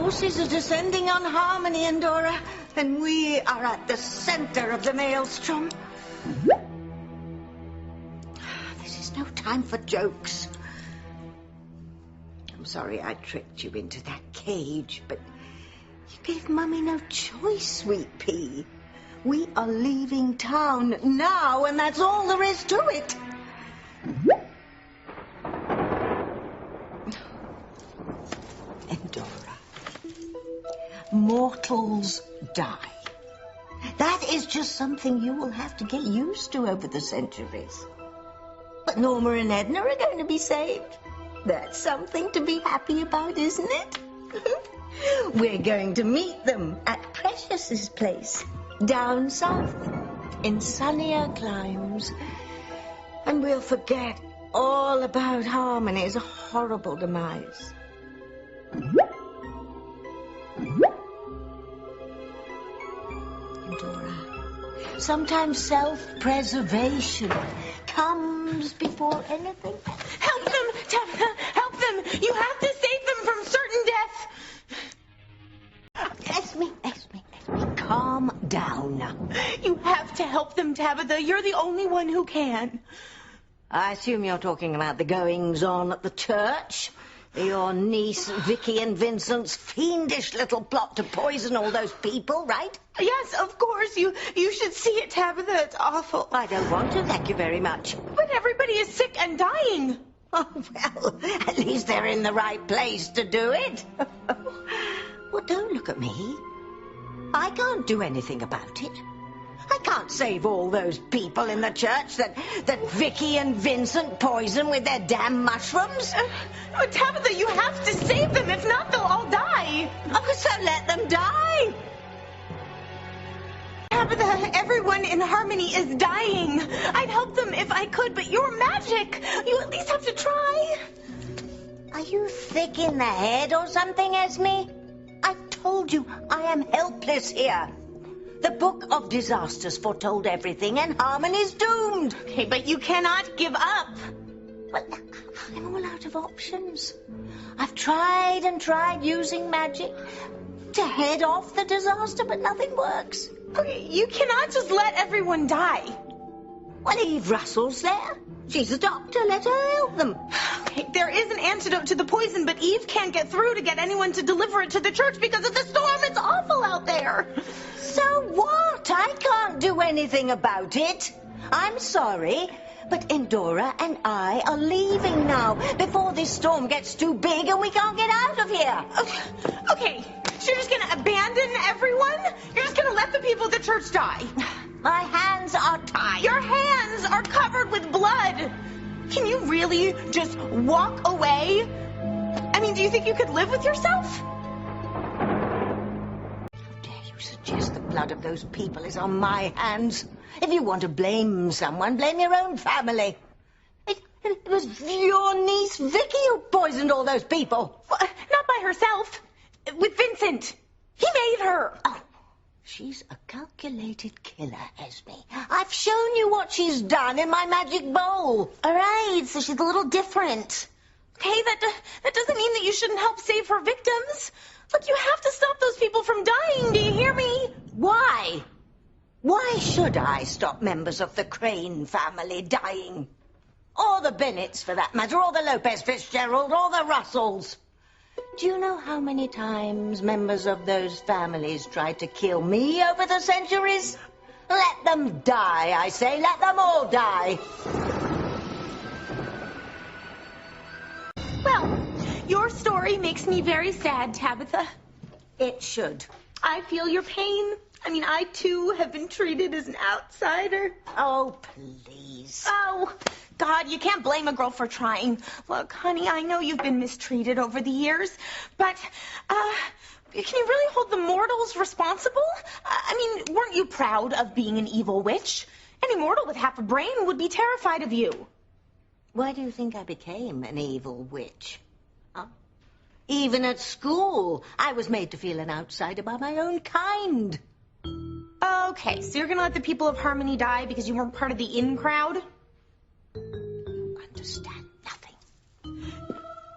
forces are descending on Harmony and Dora, and we are at the center of the maelstrom. This is no time for jokes. I'm sorry I tricked you into that cage, but you gave Mummy no choice, sweet pea. We are leaving town now, and that's all there is to it. And Dora, mortals die. That is just something you will have to get used to over the centuries. But Norma and Edna are going to be saved. That's something to be happy about, isn't it? We're going to meet them at Precious's place, down south, in sunnier climes. And we'll forget all about Harmony's horrible demise. Dora, sometimes self-preservation comes before anything. Help them, Tabitha! Help them! You have to save them from certain death! Esme, calm down. You have to help them, Tabitha. You're the only one who can. I assume you're talking about the goings-on at the church. Your niece Vicky and Vincent's fiendish little plot to poison all those people, right? Yes, of course. You should see it, Tabitha. It's awful. I don't want to, thank you very much. But everybody is sick and dying. Oh, well, at least they're in the right place to do it. Well, don't look at me. I can't do anything about it. I can't save all those people in the church that Vicky and Vincent poison with their damn mushrooms. Tabitha, you have to save them. If not, they'll all die. Oh, so let them die. Tabitha, everyone in Harmony is dying. I'd help them if I could, but you're magic. You at least have to try. Are you thick in the head or something, Esme? I've told you I am helpless here. The Book of Disasters foretold everything, and Harmony's doomed. Okay, but you cannot give up. Well, I'm all out of options. I've tried and tried using magic to head off the disaster, but nothing works. Okay, you cannot just let everyone die. Well, Eve Russell's there. She's a doctor. Let her help them. Okay, there is an antidote to the poison, but Eve can't get through to get anyone to deliver it to the church because of the storm. It's awful out there. So what? I can't do anything about it. I'm sorry, but Endora and I are leaving now before this storm gets too big and we can't get out of here. Okay, so you're just going to abandon everyone? You're just going to let the people at the church die? My hands are tied. Your hands are covered with blood. Can you really just walk away? I mean, do you think you could live with yourself? You suggest the blood of those people is on my hands. If you want to blame someone, blame your own family. It was your niece Vicky who poisoned all those people. Well, not by herself. With Vincent. He made her. Oh, she's a calculated killer, Esme. I've shown you what she's done in my magic bowl. All right, so she's a little different. Okay, that doesn't mean that you shouldn't help save her victims. Look, you have to stop those people from dying. Do you hear me? Why? Why should I stop members of the Crane family dying? Or the Bennetts, for that matter, or the Lopez Fitzgerald, or the Russells. Do you know how many times members of those families tried to kill me over the centuries? Let them die, I say. Let them all die. Well, your story makes me very sad, Tabitha. It should. I feel your pain. I mean, I, too, have been treated as an outsider. Oh, please. Oh, God, you can't blame a girl for trying. Look, honey, I know you've been mistreated over the years, but, can you really hold the mortals responsible? I mean, weren't you proud of being an evil witch? Any mortal with half a brain would be terrified of you. Why do you think I became an evil witch? Huh? Even at school, I was made to feel an outsider by my own kind. Okay, so you're gonna let the people of Harmony die because you weren't part of the in crowd? Understand nothing.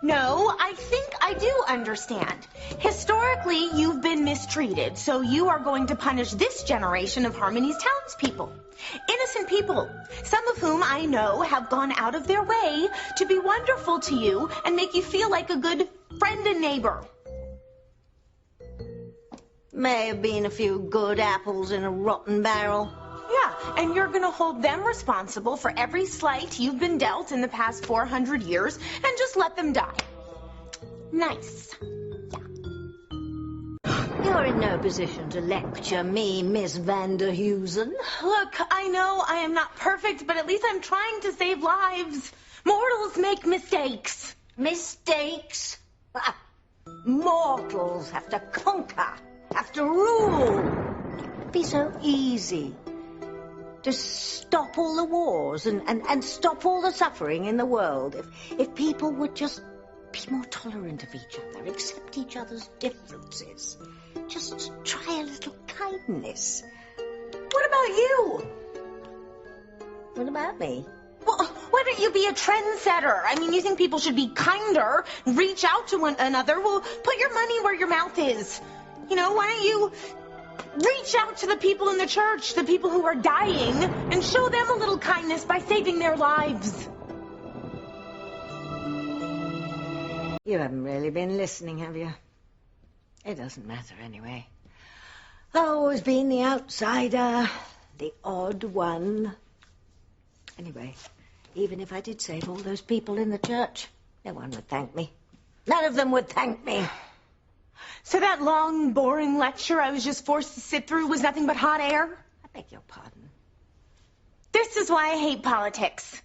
No, I think I do understand. Historically, you've been mistreated, so you are going to punish this generation of Harmony's townspeople. Innocent people, some of whom I know have gone out of their way to be wonderful to you and make you feel like a good friend and neighbor. May have been a few good apples in a rotten barrel. Yeah, and you're going to hold them responsible for every slight you've been dealt in the past 400 years and just let them die. Nice. You're in no position to lecture me, Miss Vanderheusen. Look, I know I am not perfect, but at least I'm trying to save lives. Mortals make mistakes. Mistakes? Ah, mortals have to conquer, have to rule. It'd be so easy to stop all the wars and stop all the suffering in the world if people would just be more tolerant of each other, accept each other's differences. Just try a little kindness. What about you? What about me? Well, why don't you be a trendsetter? I mean, you think people should be kinder, reach out to one another? Well, put your money where your mouth is. You know, why don't you reach out to the people in the church, the people who are dying, and show them a little kindness by saving their lives? You haven't really been listening, have you? It doesn't matter anyway. I've always been the outsider, the odd one. Anyway, even if I did save all those people in the church, no one would thank me. None of them would thank me. So that long, boring lecture I was just forced to sit through was nothing but hot air? I beg your pardon. This is why I hate politics.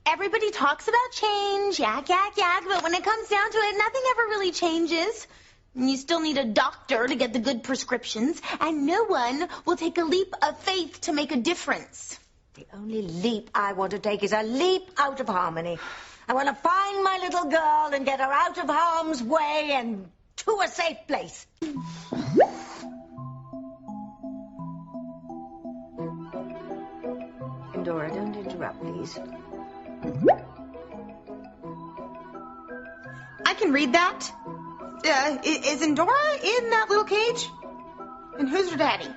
Everybody talks about change, yak, but when it comes down to it, nothing ever really changes. And you still need a doctor to get the good prescriptions, and no one will take a leap of faith to make a difference. The only leap I want to take is a leap out of Harmony. I want to find my little girl and get her out of harm's way and to a safe place. Dora, don't interrupt, please. I can read that. Is Endora in that little cage? And who's her daddy?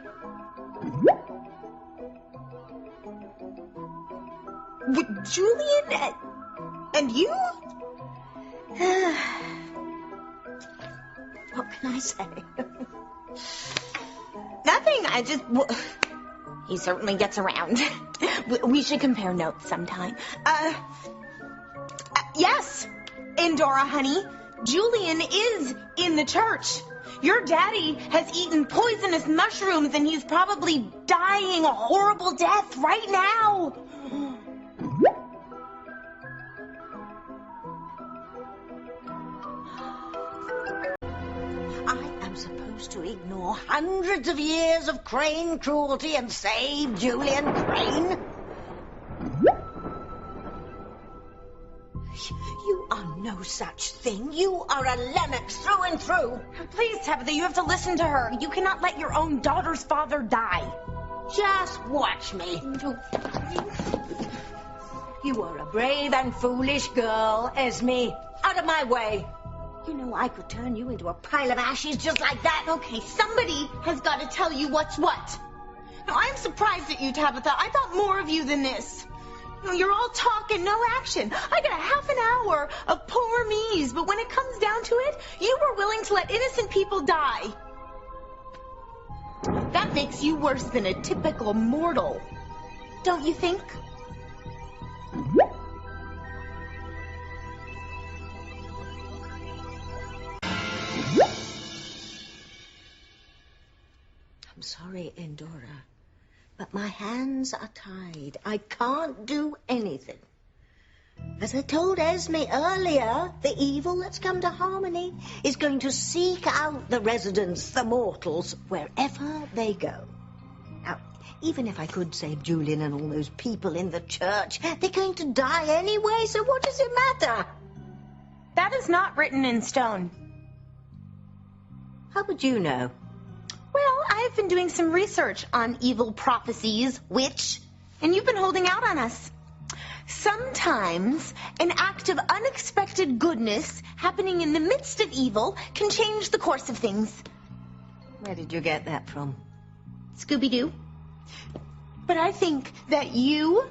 Julian? And you? What can I say? Nothing. He certainly gets around. We should compare notes sometime. Yes, Endora, honey. Julian is in the church. Your daddy has eaten poisonous mushrooms and he's probably dying a horrible death right now. I am supposed to ignore hundreds of years of Crane cruelty and save Julian Crane? You are no such thing. You are a Lennox through and through. Please, Tabitha, you have to listen to her. You cannot let your own daughter's father die. Just watch me. You are a brave and foolish girl, Esme. Out of my way. You know I could turn you into a pile of ashes just like that. Okay, somebody has got to tell you what's what. Now, I'm surprised at you, Tabitha. I thought more of you than this. You know, you're all talk and no action. I got a half an hour of poor me's, but when it comes down to it, you were willing to let innocent people die. That makes you worse than a typical mortal, don't you think? I'm sorry, Endora, but my hands are tied. I can't do anything. As I told Esme earlier, the evil that's come to Harmony is going to seek out the residents, the mortals, wherever they go. Now, even if I could save Julian and all those people in the church, they're going to die anyway, so what does it matter? That is not written in stone. How would you know? Well, I've been doing some research on evil prophecies, witch, and you've been holding out on us. So sometimes an act of unexpected goodness happening in the midst of evil can change the course of things. Where did you get that from? Scooby-Doo. But I think that you,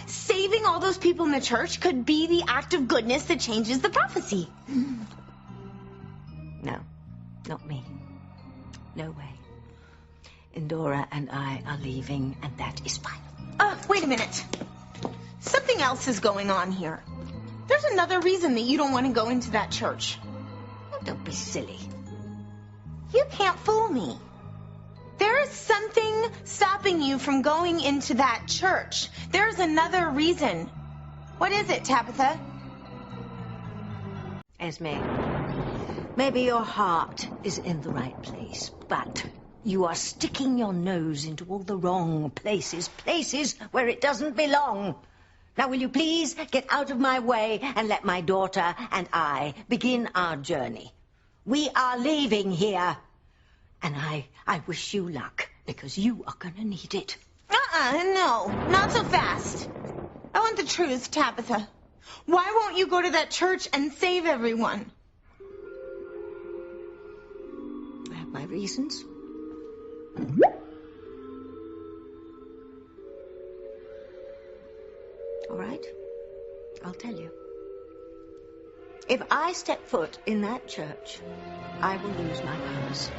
saving all those people in the church could be the act of goodness that changes the prophecy. No, not me. No way. Indora and I are leaving, and that is final. Wait a minute. Something else is going on here. There's another reason that you don't want to go into that church. Oh, don't be silly. You can't fool me. There is something stopping you from going into that church. There's another reason. What is it, Tabitha? Esme, maybe your heart is in the right place, but you are sticking your nose into all the wrong places where it doesn't belong. Now, will you please get out of my way and let my daughter and I begin our journey? We are leaving here. And I wish you luck, because you are going to need it. No, not so fast. I want the truth, Tabitha. Why won't you go to that church and save everyone? I have my reasons. All right, I'll tell you. If I step foot in that church, I will lose my powers.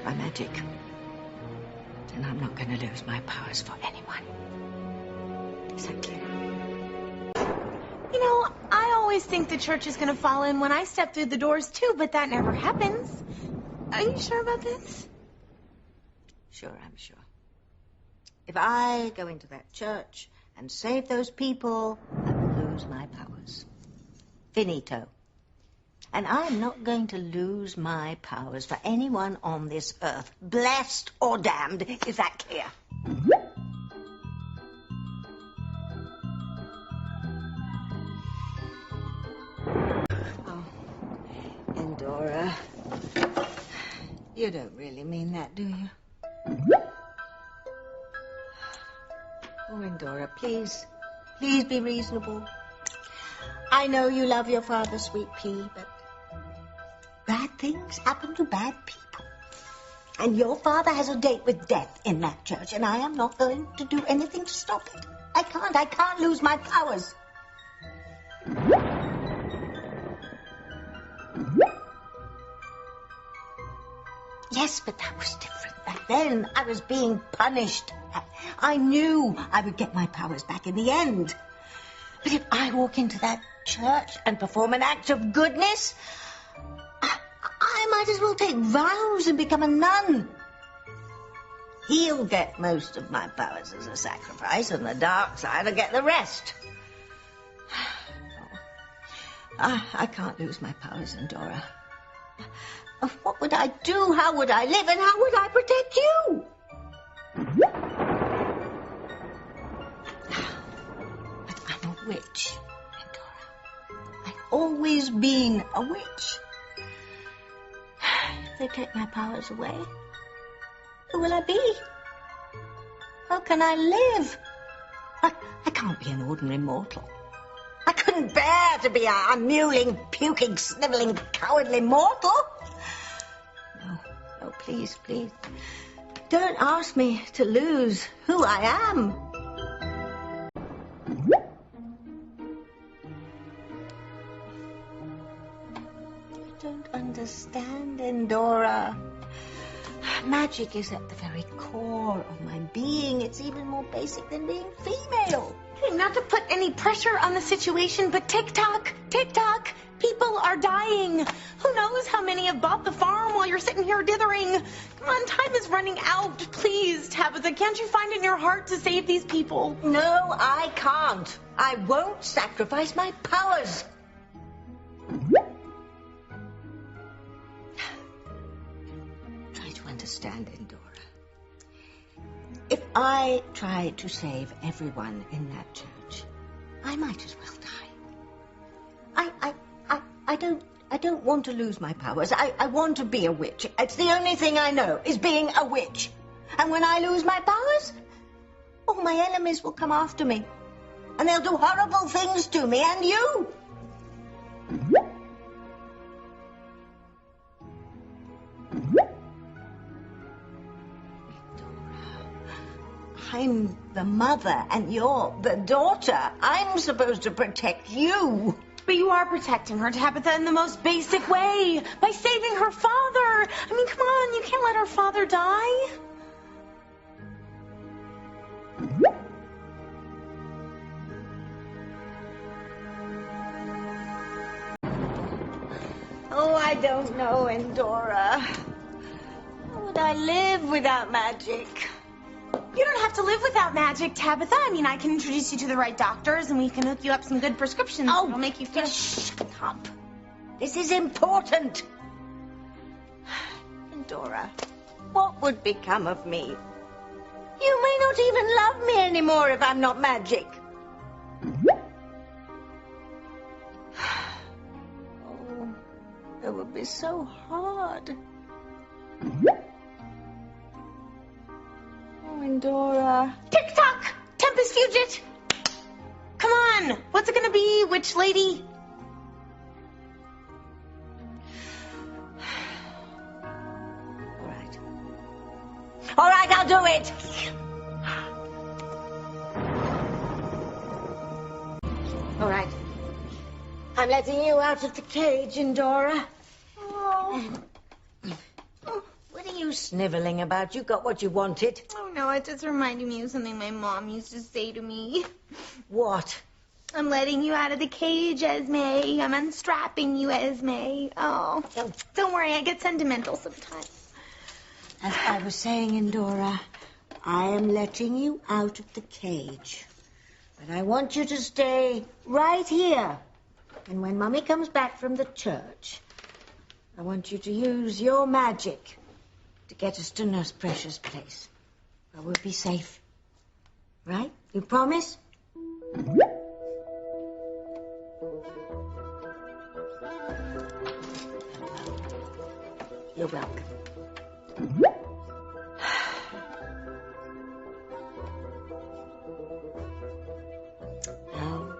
My magic. And I'm not going to lose my powers for anyone. Is that clear? You know, I always think the church is going to fall in when I step through the doors, too, but that never happens. Are you sure about this? Sure, I'm sure. If I go into that church and save those people, I will lose my powers. Finito. And I'm not going to lose my powers for anyone on this earth, blessed or damned. Is that clear? Oh, Indora, you don't really mean that, do you? Oh, Indora, please be reasonable. I know you love your father, sweet pea, but bad things happen to bad people. And your father has a date with death in that church, and I am not going to do anything to stop it. I can't lose my powers. Yes, but that was different. Back then, I was being punished. I knew I would get my powers back in the end. But if I walk into that church and perform an act of goodness, I might as well take vows and become a nun. He'll get most of my powers as a sacrifice, and the dark side will get the rest. I can't lose my powers, Indora. What would I do? How would I live? And how would I protect you? But I'm a witch, Indora. I've always been a witch. If they take my powers away, who will I be? How can I live? I can't be an ordinary mortal. I couldn't bear to be a mewling, puking, sniveling, cowardly mortal. No, please. Don't ask me to lose who I am. You don't understand, Indora. Magic is at the very core of my being. It's even more basic than being female. Hey, not to put any pressure on the situation, but tick-tock, people are dying. Who knows how many have bought the farm while you're sitting here dithering? Come on, time is running out. Please, Tabitha, can't you find it in your heart to save these people? No, I can't. I won't sacrifice my powers. Try to understand, Indora. If I try to save everyone in that church, I might as well die. I don't want to lose my powers. I want to be a witch. It's the only thing I know, is being a witch. And when I lose my powers, all my enemies will come after me. And they'll do horrible things to me and you. I'm the mother and you're the daughter. I'm supposed to protect you. But you are protecting her, Tabitha, in the most basic way. By saving her father. I mean, come on, you can't let her father die. Oh, I don't know, Endora. How would I live without magic? You don't have to live without magic, Tabitha. I mean, I can introduce you to the right doctors, and we can hook you up some good prescriptions. Oh, that'll make you feel... Just shut up. This is important. Endora, what would become of me? You may not even love me anymore if I'm not magic. Oh, it would be so hard. Oh, Endora. Tick-tock! Tempest Fugit! Come on! What's it gonna be, witch lady? All right, I'll do it. All right. I'm letting you out of the cage, Endora. Oh. What are you sniveling about? You got what you wanted. Oh, no, it just reminded me of something my mom used to say to me. What? I'm letting you out of the cage, Esme. I'm unstrapping you, Esme. Oh, don't worry, I get sentimental sometimes. As I was saying, Endora, I am letting you out of the cage. But I want you to stay right here. And when Mummy comes back from the church, I want you to use your magic to get us to Nurse Precious' place. Where we'll be safe. Right? You promise? You're welcome. Now,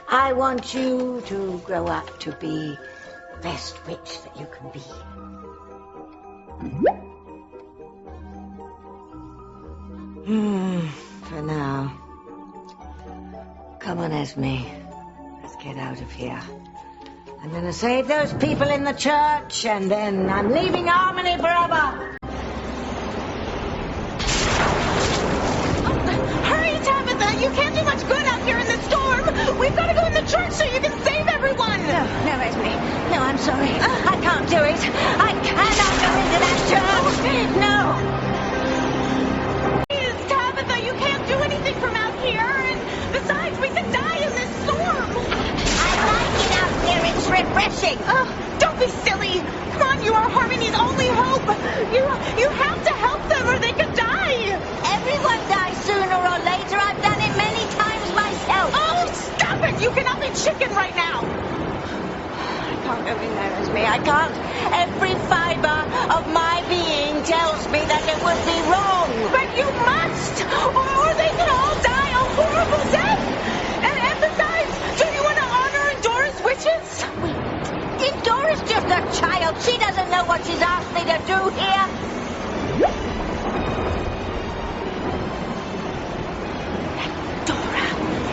I want you to grow up to be the best witch that you can be. For now. Come on, Esme. Let's get out of here. I'm going to save those people in the church, and then I'm leaving Harmony forever. Hurry, Tabitha! You can't do much good out here in this storm! We've got to go in the church so you can save everyone! No, Esme. No, I'm sorry. I can't do it. I cannot go into that church. No. Please, Tabitha, you can't do anything from out here, and besides, we could die in this storm! I like it out here. It's refreshing. Don't be silly! Come on, you are Harmony's only hope! You have to help them or they could die! Everyone dies sooner or later. I've done it many times myself. Oh, stop it! You cannot be chicken right now! I can't go in there, Esme. I can't. Every fiber of my being tells me that it would be wrong. But you must! Or they could all die a horrible death! And besides, do you want to honor Endora's wishes? Endora's just a child. She doesn't know what she's asked me to do here.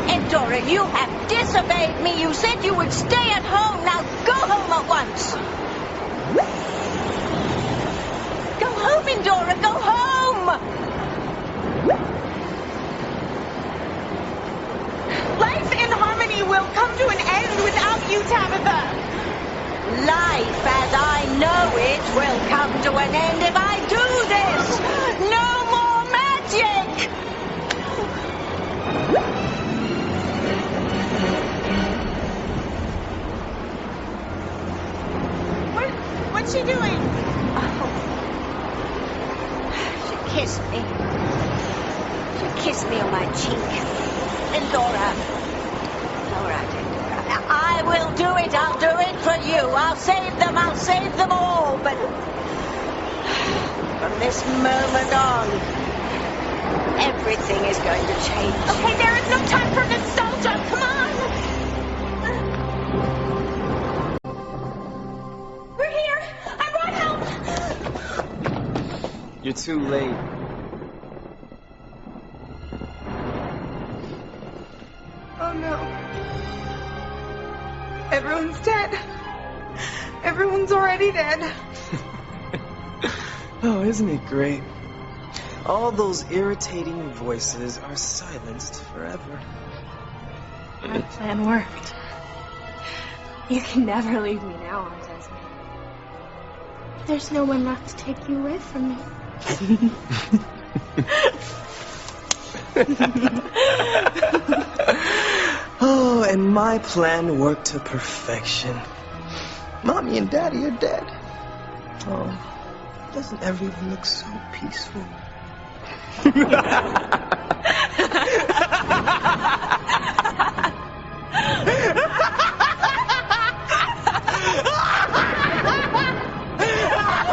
Endora, you have disobeyed me. You said you would stay at home. Now go home at once. Go home, Endora. Go home. Life in Harmony will come to an end without you, Tabitha. Life as I know it will come to an end if I do this. No more magic. What's she doing? Oh. She kissed me. She kissed me on my cheek. Endora. All right, Endora. I will do it. I'll do it for you. I'll save them. I'll save them all. But from this moment on, everything is going to change. Okay, there is no time for this too late. Oh no. Everyone's dead. Everyone's already dead. Oh, isn't it great? All those irritating voices are silenced forever. My plan worked. You can never leave me now, Aunt Esme. There's no one left to take you away from me. Oh, and my plan worked to perfection. Mommy and Daddy are dead. Oh, doesn't everyone look so peaceful?